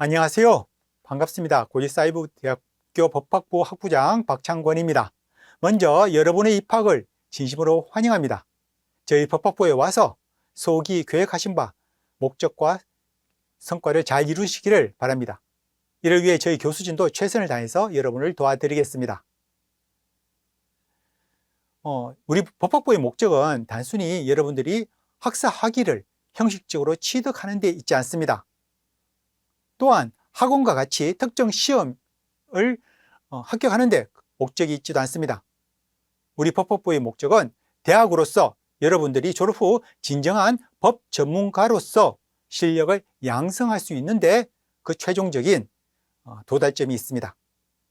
안녕하세요. 반갑습니다. 고려사이버대학교 법학부 학부장 박창권입니다. 먼저 여러분의 입학을 진심으로 환영합니다. 저희 법학부에 와서 소기 계획하신 바 목적과 성과를 잘 이루시기를 바랍니다. 이를 위해 저희 교수진도 최선을 다해서 여러분을 도와드리겠습니다. 우리 법학부의 목적은 단순히 여러분들이 학사 학위를 형식적으로 취득하는 데 있지 않습니다. 또한 학원과 같이 특정 시험을 합격하는 데 목적이 있지도 않습니다. 우리 법학부의 목적은 대학으로서 여러분들이 졸업 후 진정한 법 전문가로서 실력을 양성할 수 있는데 그 최종적인 도달점이 있습니다.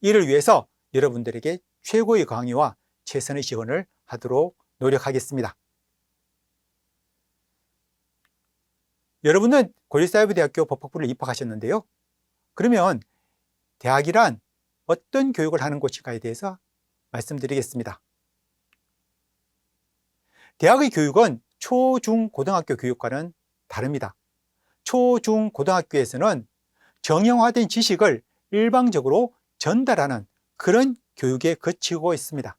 이를 위해서 여러분들에게 최고의 강의와 최선의 지원을 하도록 노력하겠습니다. 여러분은 고려사이버대학교 법학부를 입학하셨는데요. 그러면 대학이란 어떤 교육을 하는 곳인가에 대해서 말씀드리겠습니다. 대학의 교육은 초, 중, 고등학교 교육과는 다릅니다. 초, 중, 고등학교에서는 정형화된 지식을 일방적으로 전달하는 그런 교육에 그치고 있습니다.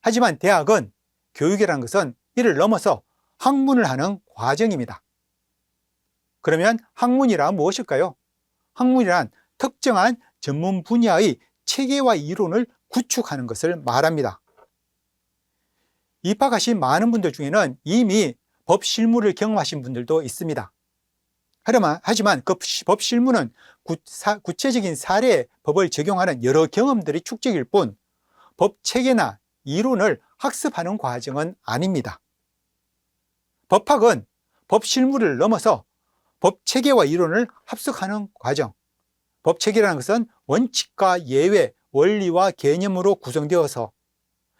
하지만 대학은 교육이라는 것은 이를 넘어서 학문을 하는 과정입니다. 그러면 학문이란 무엇일까요? 학문이란 특정한 전문 분야의 체계와 이론을 구축하는 것을 말합니다. 입학하신 많은 분들 중에는 이미 법 실무를 경험하신 분들도 있습니다. 하지만 그 법 실무는 구체적인 사례의 법을 적용하는 여러 경험들이 축적일 뿐 법 체계나 이론을 학습하는 과정은 아닙니다. 법학은 법 실무를 넘어서 법 체계와 이론을 합숙하는 과정. 법 체계라는 것은 원칙과 예외, 원리와 개념으로 구성되어서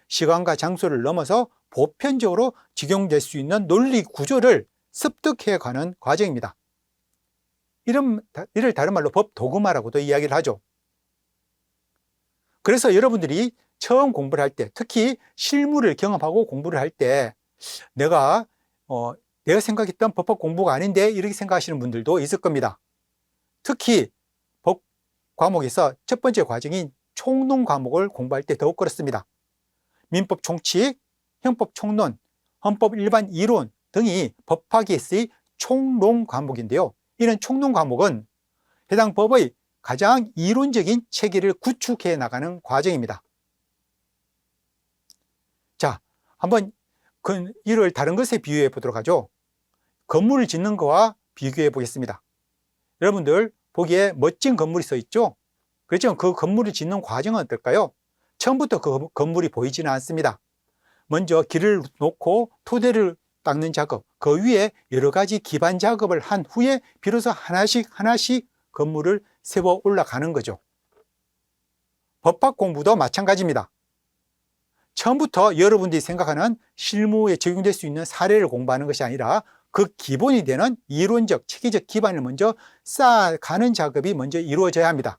시간과 장소를 넘어서 보편적으로 적용될 수 있는 논리 구조를 습득해가는 과정입니다. 이를 다른 말로 법 도구마라고도 이야기를 하죠. 그래서 여러분들이 처음 공부를 할 때, 특히 실무를 경험하고 공부를 할 때 내가 생각했던 법학 공부가 아닌데 이렇게 생각하시는 분들도 있을 겁니다. 특히 법 과목에서 첫 번째 과정인 총론 과목을 공부할 때 더욱 그렇습니다. 민법 총칙, 형법 총론, 헌법 일반 이론 등이 법학에서의 총론 과목인데요. 이런 총론 과목은 해당 법의 가장 이론적인 체계를 구축해 나가는 과정입니다. 자, 한번 이를 다른 것에 비유해 보도록 하죠. 건물을 짓는 거와 비교해 보겠습니다. 여러분들 보기에 멋진 건물이 써 있죠? 그렇죠? 그 건물을 짓는 과정은 어떨까요? 처음부터 그 건물이 보이지는 않습니다. 먼저 길을 놓고 토대를 닦는 작업, 그 위에 여러 가지 기반 작업을 한 후에 비로소 하나씩 건물을 세워 올라가는 거죠. 법학 공부도 마찬가지입니다. 처음부터 여러분들이 생각하는 실무에 적용될 수 있는 사례를 공부하는 것이 아니라 그 기본이 되는 이론적, 체계적 기반을 먼저 쌓아가는 작업이 먼저 이루어져야 합니다.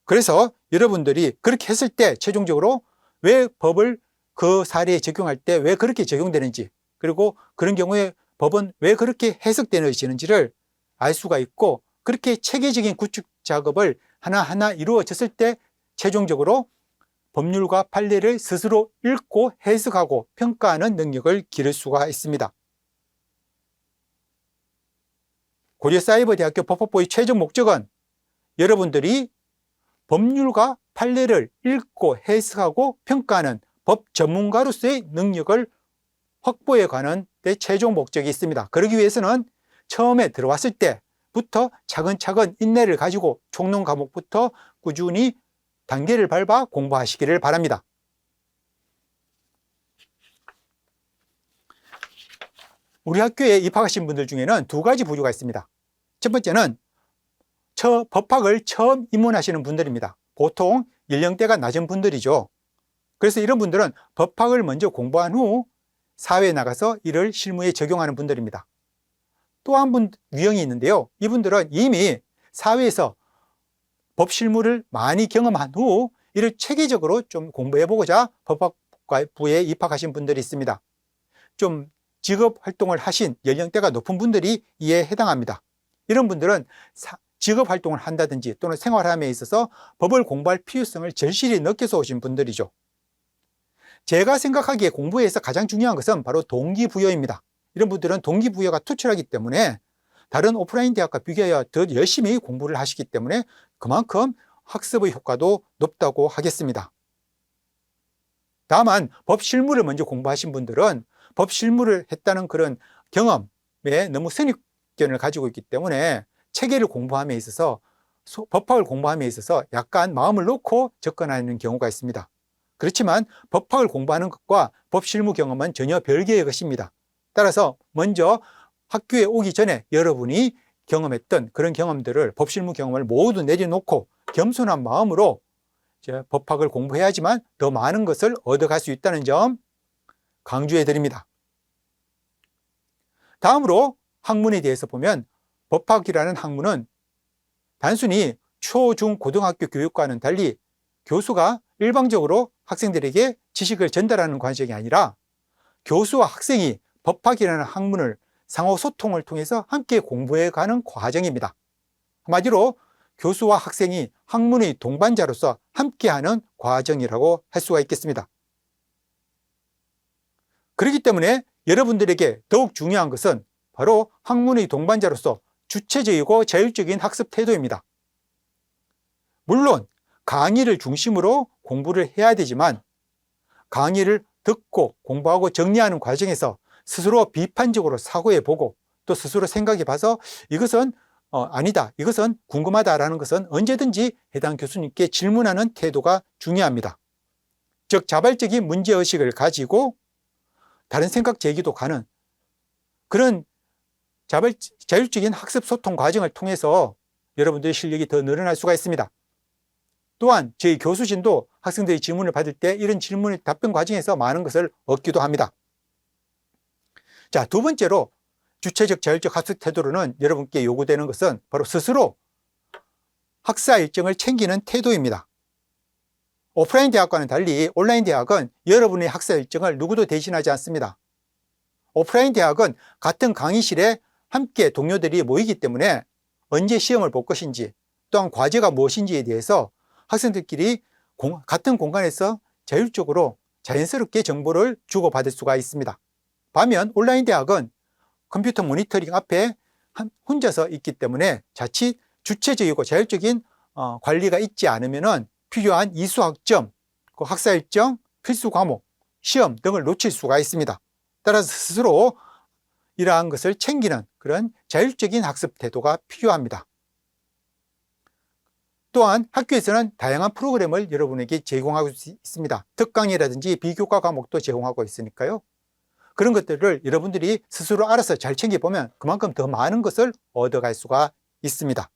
그래서 여러분들이 그렇게 했을 때 최종적으로 왜 법을 그 사례에 적용할 때 왜 그렇게 적용되는지, 그리고 그런 경우에 법은 왜 그렇게 해석되어지는지를 알 수가 있고, 그렇게 체계적인 구축 작업을 하나하나 이루어졌을 때 최종적으로 법률과 판례를 스스로 읽고 해석하고 평가하는 능력을 기를 수가 있습니다. 고려사이버대학교 법학부의 최종 목적은 여러분들이 법률과 판례를 읽고 해석하고 평가하는 법 전문가로서의 능력을 확보해가는 데 최종 목적이 있습니다. 그러기 위해서는 처음에 들어왔을 때부터 차근차근 인내를 가지고 총론 과목부터 꾸준히 단계를 밟아 공부하시기를 바랍니다. 우리 학교에 입학하신 분들 중에는 두 가지 부류가 있습니다. 첫 번째는 법학을 처음 입문하시는 분들입니다. 보통 연령대가 낮은 분들이죠. 그래서 이런 분들은 법학을 먼저 공부한 후 사회에 나가서 이를 실무에 적용하는 분들입니다. 또 한 분 유형이 있는데요. 이분들은 이미 사회에서 법 실무를 많이 경험한 후 이를 체계적으로 좀 공부해보고자 법학부에 입학하신 분들이 있습니다. 좀 직업 활동을 하신 연령대가 높은 분들이 이에 해당합니다. 이런 분들은 직업 활동을 한다든지 또는 생활함에 있어서 법을 공부할 필요성을 절실히 느껴서 오신 분들이죠. 제가 생각하기에 공부에서 가장 중요한 것은 바로 동기부여입니다. 이런 분들은 동기부여가 투철하기 때문에 다른 오프라인 대학과 비교하여 더 열심히 공부를 하시기 때문에 그만큼 학습의 효과도 높다고 하겠습니다. 다만 법 실무를 먼저 공부하신 분들은 법 실무를 했다는 그런 경험에 너무 선입견을 가지고 있기 때문에 체계를 공부함에 있어서 법학을 공부함에 있어서 약간 마음을 놓고 접근하는 경우가 있습니다. 그렇지만 법학을 공부하는 것과 법 실무 경험은 전혀 별개의 것입니다. 따라서 먼저 학교에 오기 전에 여러분이 경험했던 그런 경험들을 법 실무 경험을 모두 내려놓고 겸손한 마음으로 이제 법학을 공부해야지만 더 많은 것을 얻어갈 수 있다는 점 강조해 드립니다. 다음으로 학문에 대해서 보면 법학이라는 학문은 단순히 초, 중, 고등학교 교육과는 달리 교수가 일방적으로 학생들에게 지식을 전달하는 과정이 아니라 교수와 학생이 법학이라는 학문을 상호 소통을 통해서 함께 공부해가는 과정입니다. 한마디로 교수와 학생이 학문의 동반자로서 함께하는 과정이라고 할 수가 있겠습니다. 그렇기 때문에 여러분들에게 더욱 중요한 것은 바로 학문의 동반자로서 주체적이고 자율적인 학습 태도입니다. 물론 강의를 중심으로 공부를 해야 되지만 강의를 듣고 공부하고 정리하는 과정에서 스스로 비판적으로 사고해보고 또 스스로 생각해봐서 이것은 아니다, 이것은 궁금하다라는 것은 언제든지 해당 교수님께 질문하는 태도가 중요합니다. 즉 자발적인 문제의식을 가지고 다른 생각 제기도 가는 그런 자율적인 학습 소통 과정을 통해서 여러분들의 실력이 더 늘어날 수가 있습니다. 또한 저희 교수진도 학생들이 질문을 받을 때 이런 질문의 답변 과정에서 많은 것을 얻기도 합니다. 자, 두 번째로 주체적 자율적 학습 태도로는 여러분께 요구되는 것은 바로 스스로 학사 일정을 챙기는 태도입니다. 오프라인 대학과는 달리 온라인 대학은 여러분의 학사 일정을 누구도 대신하지 않습니다. 오프라인 대학은 같은 강의실에 함께 동료들이 모이기 때문에 언제 시험을 볼 것인지 또한 과제가 무엇인지에 대해서 학생들끼리 같은 공간에서 자율적으로 자연스럽게 정보를 주고받을 수가 있습니다. 반면 온라인 대학은 컴퓨터 모니터링 앞에 혼자서 있기 때문에 자칫 주체적이고 자율적인 관리가 있지 않으면 필요한 이수학점, 학사 일정, 필수 과목, 시험 등을 놓칠 수가 있습니다. 따라서 스스로 이러한 것을 챙기는 그런 자율적인 학습 태도가 필요합니다. 또한 학교에서는 다양한 프로그램을 여러분에게 제공하고 있습니다. 특강이라든지 비교과 과목도 제공하고 있으니까요. 그런 것들을 여러분들이 스스로 알아서 잘 챙겨보면 그만큼 더 많은 것을 얻어갈 수가 있습니다.